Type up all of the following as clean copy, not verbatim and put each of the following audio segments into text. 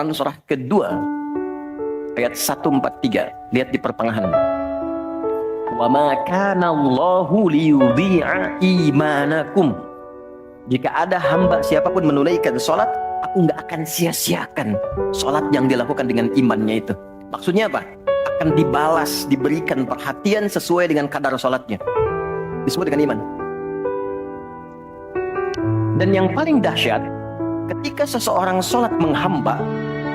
Quran surah kedua ayat 143. Lihat di pertengahan. Wa ma kana Allahu liyudhi'a imanakum. Jika ada hamba siapapun menunaikan sholat, aku nggak akan sia-siakan sholat yang dilakukan dengan imannya itu. Maksudnya apa? Akan dibalas, diberikan perhatian sesuai dengan kadar sholatnya. Disebut dengan iman. Dan yang paling dahsyat, ketika seseorang sholat menghamba,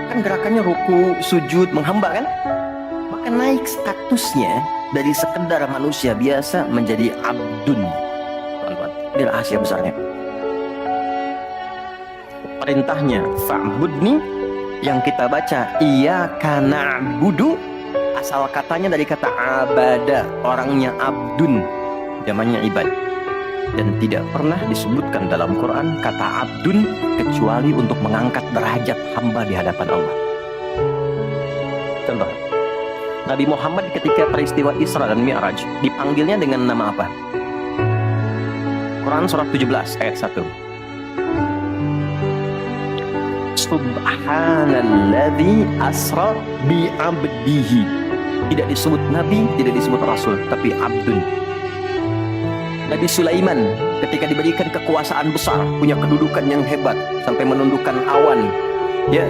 kan gerakannya ruku, sujud, menghamba kan? Maka naik statusnya dari sekedar manusia biasa menjadi abdun. Teman-teman, ini rahasia besarnya. Perintahnya fa'budni, yang kita baca iyyaka na'budu, asal katanya dari kata abada, orangnya abdun, zamannya ibad. Dan tidak pernah disebutkan dalam Quran kata abdun kecuali untuk mengangkat derajat hamba di hadapan Allah. Contoh, Nabi Muhammad ketika peristiwa Isra dan Mi'raj dipanggilnya dengan nama apa? Quran surah 17 ayat 1. Subhanalladzi asra bi abdihi. Tidak disebut nabi, tidak disebut rasul, tapi abdun. Nabi Sulaiman ketika diberikan kekuasaan besar, punya kedudukan yang hebat sampai menundukkan awan. Ya,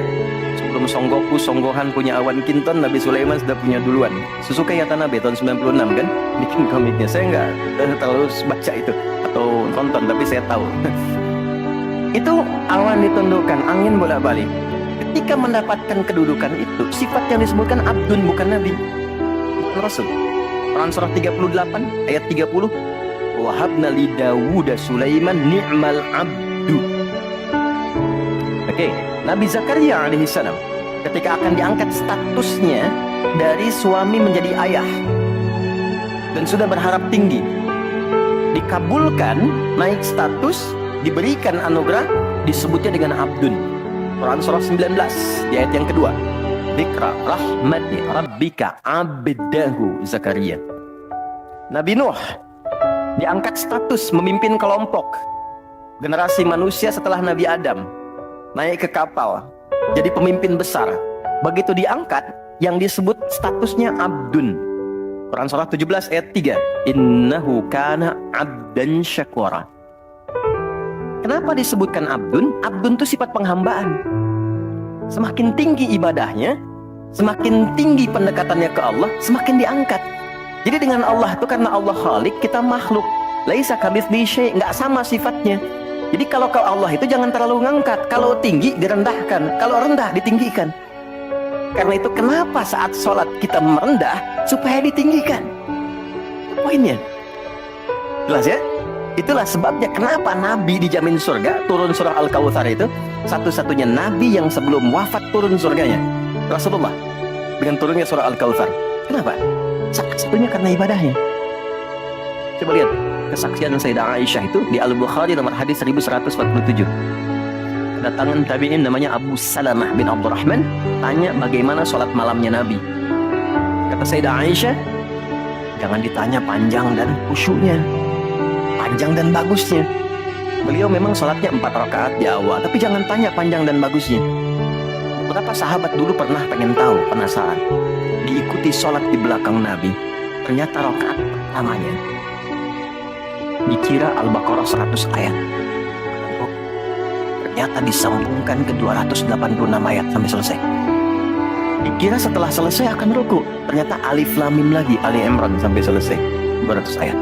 sebelum Songgohan punya awan kinton, Nabi Sulaiman sudah punya duluan. Susuka Yatanabe tahun 96 kan, bikin komiknya. Saya nggak terlalu baca itu atau nonton, tapi saya tahu. Itu awan ditundukkan, angin bolak-balik. Ketika mendapatkan kedudukan itu, sifat yang disebutkan abdun, bukan nabi, bukan rasul. Quran surah 38 ayat 30. Wahabna li Dawuda Sulaiman ni'mal abdu. Oke, Nabi Zakaria alaihissalam ketika akan diangkat statusnya dari suami menjadi ayah dan sudah berharap tinggi, dikabulkan, naik status, diberikan anugerah, disebutnya dengan abdun. Quran surah 19 di ayat yang kedua. Dzikra rahmati rabbika abdahu Zakaria. Nabi Nuh diangkat status memimpin kelompok generasi manusia setelah Nabi Adam, naik ke kapal jadi pemimpin besar. Begitu diangkat, yang disebut statusnya abdun. Quran surah 17 ayat 3. Innahu kana abdan syakura. Kenapa disebutkan abdun? Abdun itu sifat penghambaan. Semakin tinggi ibadahnya, semakin tinggi pendekatannya ke Allah, semakin diangkat. Jadi dengan Allah itu, karena Allah Khalik, kita makhluk. Laisa kamitslihi syai', enggak sama sifatnya. Jadi kalau ke Allah itu jangan terlalu ngangkat. Kalau tinggi direndahkan, kalau rendah ditinggikan. Karena itu kenapa saat sholat kita merendah supaya ditinggikan. Poinnya. Jelas ya? Itulah sebabnya kenapa Nabi dijamin surga, turun surah Al-Kautsar itu satu-satunya Nabi yang sebelum wafat turun surganya. Rasulullah dengan turunnya surah Al-Kautsar. Kenapa? Satu-satunya karena ibadahnya. Coba lihat kesaksian Sayyidah Aisyah itu di Al-Bukhari nomor hadis 1147. Kedatangan tabi'in namanya Abu Salamah bin Abdurrahman, tanya bagaimana sholat malamnya Nabi. Kata Sayyidah Aisyah, jangan ditanya panjang dan khusyuknya, panjang dan bagusnya. Beliau memang sholatnya 4 rakaat di awal, tapi jangan tanya panjang dan bagusnya. Beberapa sahabat dulu pernah pengen tahu, penasaran. Diikuti sholat di belakang Nabi, ternyata rakaat pertamanya dikira Al-Baqarah 100 ayat, ternyata disambungkan ke 286 ayat sampai selesai. Dikira setelah selesai akan ruku, ternyata Alif Lam Mim lagi, Ali Imran sampai selesai 200 ayat.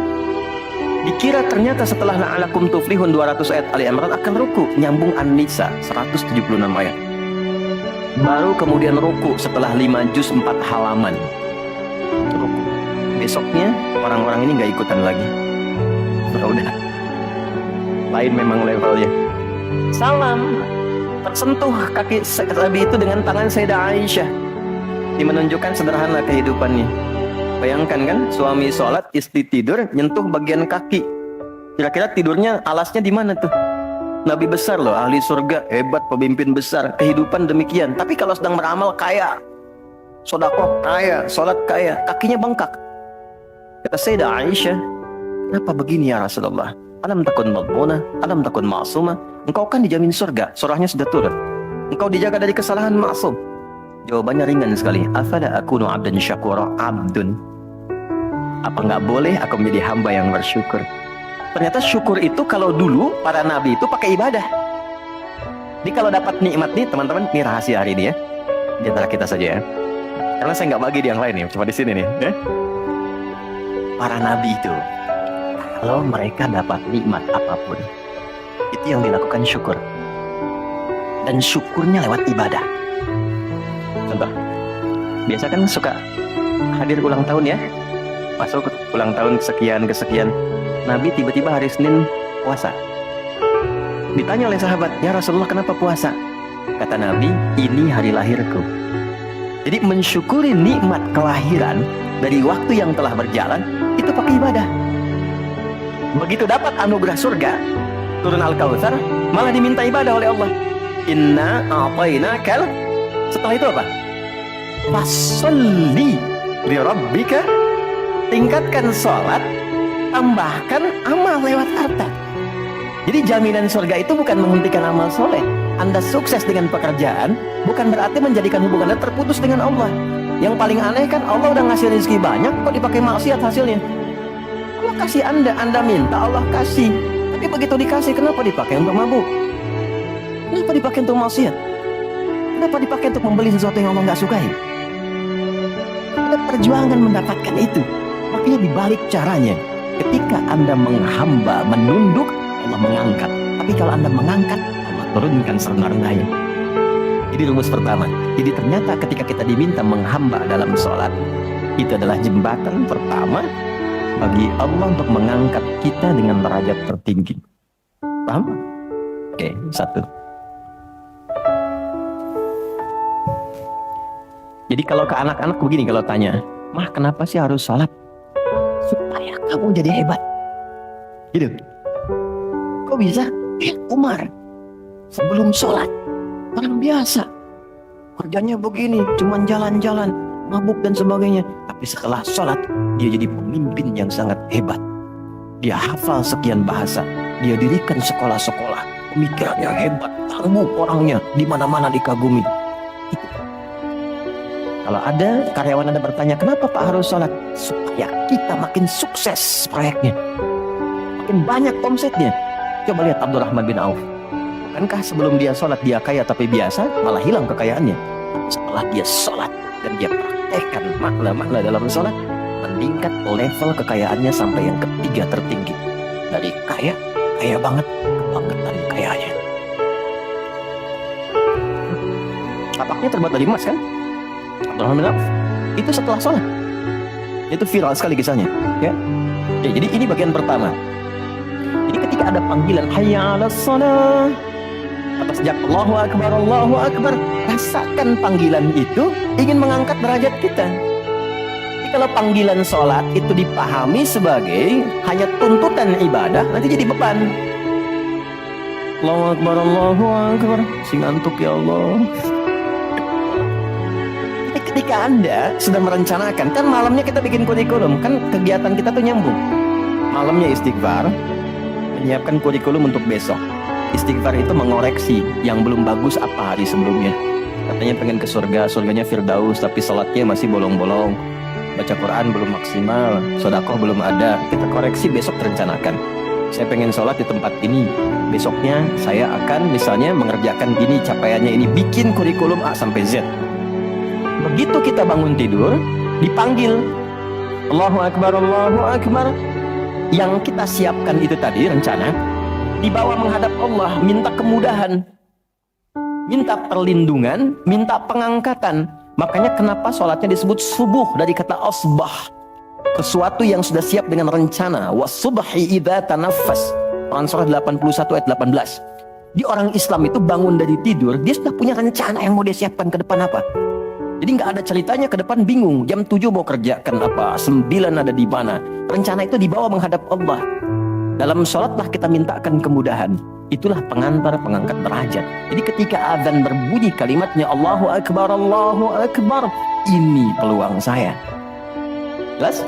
Dikira ternyata setelah La'alakum Tuflihun 200 ayat Ali Imran akan ruku, nyambung An-Nisa 176 ayat. Baru kemudian ruku setelah 5 juz 4 halaman. Ruku. Besoknya orang-orang ini nggak ikutan lagi. Udah. Lain memang levelnya. Salam. Tersentuh kaki Nabi itu dengan tangan Sayyidah Aisyah. Ini menunjukkan sederhana kehidupannya. Bayangkan kan, suami sholat, istri tidur, nyentuh bagian kaki. Kira-kira tidurnya, alasnya di mana tuh? Nabi besar loh, ahli surga, hebat, pemimpin besar, kehidupan demikian. Tapi kalau sedang beramal kaya, sodakoh kaya, sholat kaya, kakinya bengkak. Kata Sayyidah Aisyah, kenapa begini ya Rasulullah? Alam takun madmunah, alam takun ma'sumah. Engkau kan dijamin surga, surahnya sudah turun. Engkau dijaga dari kesalahan, maksum. Jawabannya ringan sekali. Afala akunu abdan syakura. Abdun. Apa nggak boleh aku menjadi hamba yang bersyukur? Ternyata syukur itu kalau dulu para nabi itu pakai ibadah. Jadi kalau dapat nikmat nih teman-teman, ini rahasia hari ini ya. Di antara kita saja ya. Karena saya nggak bagi di yang lain nih, cuma di sini nih. Ya. Para nabi itu, kalau mereka dapat nikmat apapun, itu yang dilakukan syukur. Dan syukurnya lewat ibadah. Contoh, biasa kan suka hadir ulang tahun ya. Masuk ulang tahun kesekian. Nabi tiba-tiba hari Senin puasa. Ditanya oleh sahabat, ya Rasulullah kenapa puasa? Kata Nabi, ini hari lahirku. Jadi mensyukuri nikmat kelahiran dari waktu yang telah berjalan, itu pakai ibadah. Begitu dapat anugerah surga, turun Al-Kautsar, malah diminta ibadah oleh Allah. Inna a'tainakal. Setelah itu apa? Fasholli li rabbika. Tingkatkan sholat, tambahkan amal lewat harta. Jadi jaminan surga itu bukan menghentikan amal soleh. Anda sukses dengan pekerjaan, bukan berarti menjadikan hubungan Anda terputus dengan Allah. Yang paling aneh kan Allah udah ngasih rezeki banyak, kok dipakai maksiat hasilnya. Allah kasih Anda minta, Allah kasih. Tapi begitu dikasih, kenapa dipakai untuk mabuk? Kenapa dipakai untuk maksiat? Kenapa dipakai untuk membeli sesuatu yang Allah nggak sukai? Ada perjuangan mendapatkan itu. Makanya dibalik caranya, ketika Anda menghamba, menunduk, Allah mengangkat. Tapi kalau Anda mengangkat, Allah turunkan serendah-rendahnya. Jadi rumus pertama. Jadi ternyata ketika kita diminta menghamba dalam sholat, itu adalah jembatan pertama bagi Allah untuk mengangkat kita dengan derajat tertinggi. Paham? Oke, satu. Jadi kalau ke anak-anak begini kalau tanya, Mah kenapa sih harus sholat? Supaya kamu jadi hebat. Gitu. Kok bisa? Umar sebelum sholat orang biasa, kerjanya begini, cuman jalan-jalan, mabuk dan sebagainya. Tapi setelah sholat dia jadi pemimpin yang sangat hebat. Dia hafal sekian bahasa, dia dirikan sekolah-sekolah, pemikirannya hebat, tangguh orangnya, di mana-mana dikagumi. Kalau ada karyawan Anda bertanya, kenapa Pak harus sholat? Supaya kita makin sukses proyeknya, makin banyak omsetnya. Coba lihat Abdurrahman bin Auf. Bukankah sebelum dia sholat dia kaya tapi biasa, malah hilang kekayaannya. Setelah dia sholat dan dia praktekkan makna-makna dalam sholat, meningkat level kekayaannya sampai yang ketiga tertinggi. Dari kaya banget, kebangkitan kayanya. Tapaknya terbuat dari emas kan? Abdurrahman bin Auf itu setelah sholat. Itu viral sekali kisahnya ya. Jadi ini bagian pertama. Jadi ketika ada panggilan hayya 'alas shalah, atas sejak Allahu Akbar, rasakan panggilan itu ingin mengangkat derajat kita. Jadi kalau panggilan sholat itu dipahami sebagai hanya tuntutan ibadah, nanti jadi beban. Allahu Akbar, si ngantuk ya Allah. Ketika Anda sudah merencanakan, kan malamnya kita bikin kurikulum, kan kegiatan kita tuh nyambung. Malamnya istighfar, menyiapkan kurikulum untuk besok. Istighfar itu mengoreksi yang belum bagus apa hari sebelumnya. Katanya pengen ke surga, surganya Firdaus, tapi sholatnya masih bolong-bolong. Baca Quran belum maksimal, sedekah belum ada. Kita koreksi besok terencanakan. Saya pengen sholat di tempat ini, besoknya saya akan misalnya mengerjakan ini, capaiannya ini, bikin kurikulum A sampai Z. Begitu kita bangun tidur, dipanggil Allahu Akbar, Allahu Akbar. Yang kita siapkan itu tadi rencana, dibawa menghadap Allah, minta kemudahan, minta perlindungan, minta pengangkatan. Makanya kenapa sholatnya disebut subuh dari kata asbah, sesuatu yang sudah siap dengan rencana. Wasubhi idza tanaffas, Quran surah 81 ayat 18. Di orang Islam itu bangun dari tidur, dia sudah punya rencana yang mau dia siapkan ke depan apa. Jadi nggak ada ceritanya ke depan bingung, jam 7 mau kerjakan apa, 9 ada di mana. Rencana itu dibawa menghadap Allah. Dalam sholatlah kita mintakan kemudahan. Itulah pengantar, pengangkat derajat. Jadi ketika azan berbunyi kalimatnya Allahu Akbar, Allahu Akbar, ini peluang saya. Jelas?